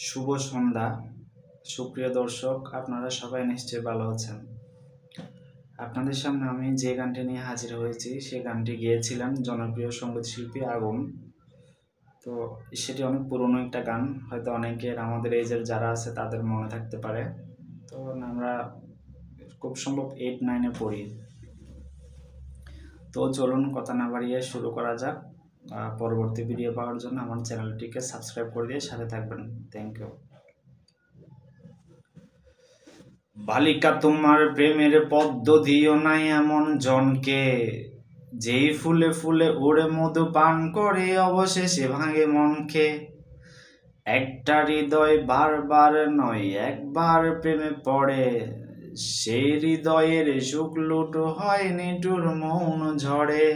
শুভ সন্ধ্যা সুপ্রিয় দর্শক, আপনারা সবাই নিশ্চয়ই ভালো আছেন। আপনাদের সামনে আমি যে গানটি নিয়ে হাজির হয়েছি সেই গানটি গেয়েছিলেন জনপ্রিয় সঙ্গীতশিল্পী আগুন। তো সেটি অনেক পুরনো একটা গান, হয়তো অনেকের আমাদের এজের যারা আছে তাদের মনে থাকতে পারে। তো আমরা খুব সম্ভব 8-9-এ পড়ি। তো চলুন কথা না বাড়িয়ে শুরু করা যাক। পরবর্তী ভিডিও পাওয়ার জন্য আমার চ্যানেলটিকে সাবস্ক্রাইব করে দিয়ে সাথে থাকবেন। Thank you. বালিকা তোমার প্রেমের পদ্ম দিও নাই এমন জনকে, যেই ফুলে ফুলে উড়ে মধু পান করে অবশেষে ভাঙে মনকে। একটা হৃদয় বারবার নয় একবার প্রেমে পড়ে, সেই হৃদয়ের সুখ লুট হয় নিঠুর মৌন ঝড়ে।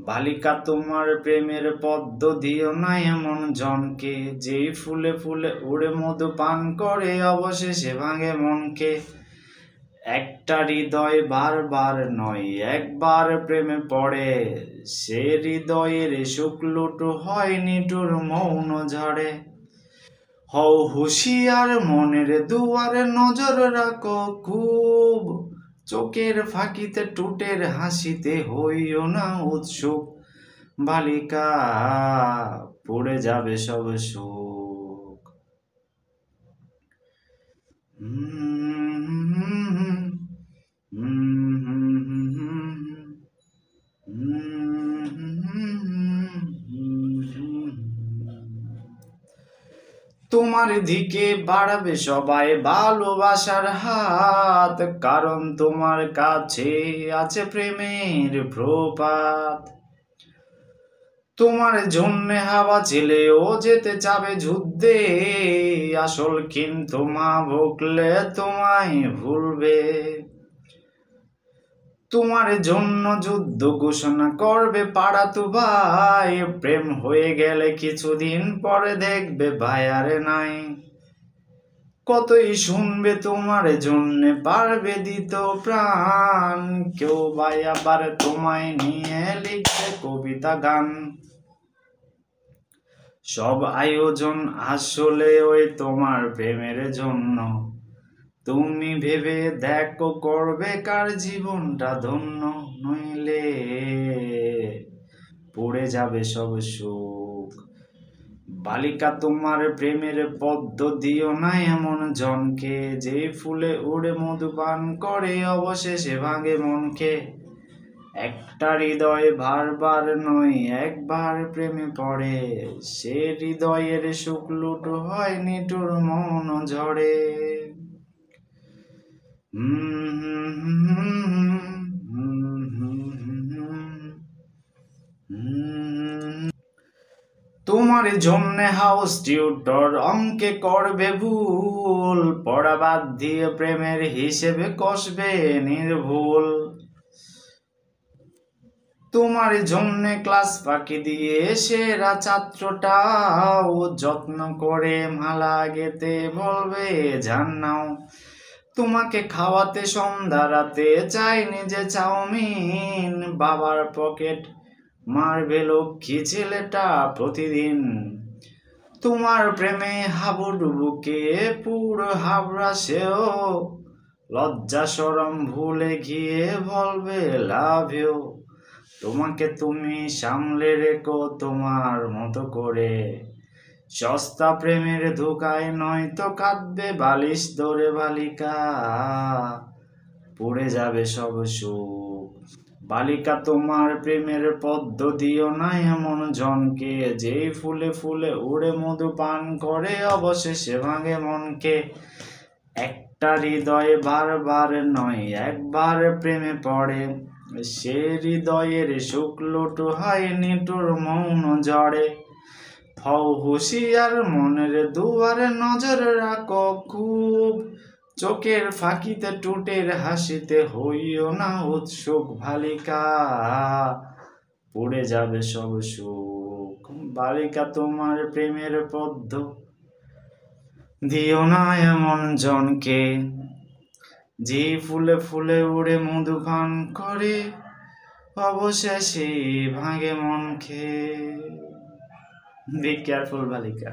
বালিকা তোমার প্রেমের পদ্ম দিও না এমন জনকে, যেই ফুলে ফুলে উড়ে মধু পান করে অবশেষে ভাঙে মনকে। একটা হৃদয় বারবার নয় একবার প্রেমে পড়ে, সে হৃদয়ের সুখ লুট হয় নিঠুর মৌন ঝড়ে। হও হুঁশিয়ার মনের দুয়ারে নজর রাখো খুব, চোখের ফাঁকিতে টুটের হাসিতে হইও না উৎসুক। বালিকা পড়ে যাবে সব সুখ। তোমার দিকে বাড়াবে সবাই ভালোবাসার হাত, কারণ তোমার কাছে আছে প্রেমের প্রপাত। তোমার জন্যে হাওয়া ছেলেও যেতে চাবে যুদ্ধে, আসল কিন্তু মা ভুগলে তোমায় ভুলবে। তোমার জন্য যুদ্ধ ঘোষণা করবে পাড়া তো ভাই, প্রেম হয়ে গেলে কিছুদিন পরে দেখবে ভাই আরে নাই। কতই শুনবে তোমার জন্য পারবে দিত প্রাণ, কেউ ভাই আবার তোমায় নিয়ে লিখবে কবিতা গান। সব আয়োজন আসলে ওই তোমার প্রেমের জন্য, তুমি ভেবে দেখো করবে কার জীবনটা ধন্য, নইলে পড়ে যাবে সব সুখ। বালিকা তোমার প্রেমের পদ্ম দিও না এমন জনকে, যে ফুলে উড়ে মধু পান করে অবশেষে ভাঙে মনকে। একটা হৃদয় বারবার নয় একবার প্রেমে পড়ে, সে হৃদয়ের সুখ লুট হয় নিঠুর মৌন ঝড়ে। তোমার জন্য হাউস টিউটর অঙ্কে করবে ভুল, পড়া বাদ দিয়ে প্রেমের হিসেবে কষবে নির্ভুল। তোমার জন্য ক্লাস ফাঁকি দিয়ে সেরা ছাত্রটাও যত্ন করে মালা গেতে বলবে জান্নাও। তোমাকে খাওয়াতে সন্ধ্যা রাতে চাই নিজে চাউমিন, বাবার পকেট মারবে লক্ষ্মী ছেলেটা প্রতিদিন। তোমার প্রেমে হাবুডুবুকে পুরো হাবড়া সেও, লজ্জা শরম ভুলে গিয়ে বলবে লাভ ইউ। তোমাকে তুমি সামলে রেখো তোমার মতো করে, সস্তা প্রেমের ধোকায় নয়তো কাঁদবে বালিশ ধরে বালিকা, পড়ে যাবে সব সুখ। বালিকা তোমার প্রেমের পদ্ম দিও না এমন জনকে, যেই ফুলে ফুলে উড়ে মধু পান করে অবশেষে ভাঙে মনকে। একটা হৃদয় বারবার নয় একবার প্রেমে পড়ে, সে হৃদয়ের সুখ লুট হয় নিঠুর মৌন ঝড়ে। হও হুঁশিয়ার মনের দুয়ারে নজর রাখো খুব, চোখের ফাঁকিতে টুটের হাসিতে হইও না উৎসুক। বালিকা পড়ে যাবে সব সুখ। বালিকা তোমার প্রেমের পদ্ম দিও না এমন জনকে, যে ফুলে ফুলে উড়ে মধু পান করে অবশেষে ভাঙে মনকে। বি কেয়ারফুল বালিকা।